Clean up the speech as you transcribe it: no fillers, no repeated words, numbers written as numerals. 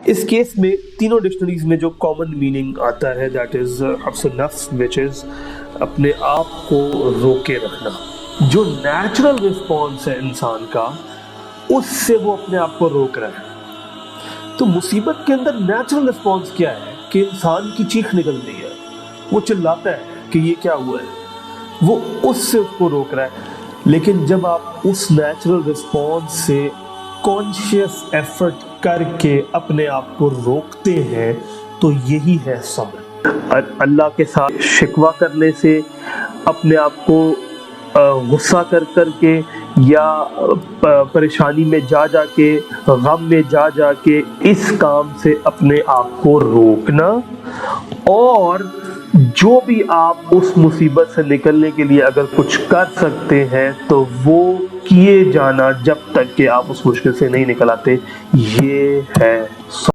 اس case میں تینوں dictionaries میں جو کامن میننگ آتا ہے دیٹ از حبس النفس وچ از اپنے آپ کو روکے رکھنا. جو نیچرل رسپانس ہے انسان کا اس سے وہ اپنے آپ کو روک رہا ہے. تو مصیبت کے اندر نیچرل رسپانس کیا ہے کہ انسان کی چیخ نکل رہی ہے, وہ چلاتا ہے کہ یہ کیا ہوا ہے, وہ اس سے اس کو روک رہا ہے. لیکن جب آپ اس نیچرل رسپانس سے کانشیس ایفرٹ کر کے اپنے آپ کو روکتے ہیں تو یہی ہے صبر. اللہ کے ساتھ شکوہ کرنے سے, اپنے آپ کو غصہ کر کے یا پریشانی میں جا کے, غم میں جا کے اس کام سے اپنے آپ کو روکنا, اور جو بھی آپ اس مصیبت سے نکلنے کے لیے اگر کچھ کر سکتے ہیں تو وہ کیے جانا جب تک کہ آپ اس مشکل سے نہیں نکل آتے. یہ ہے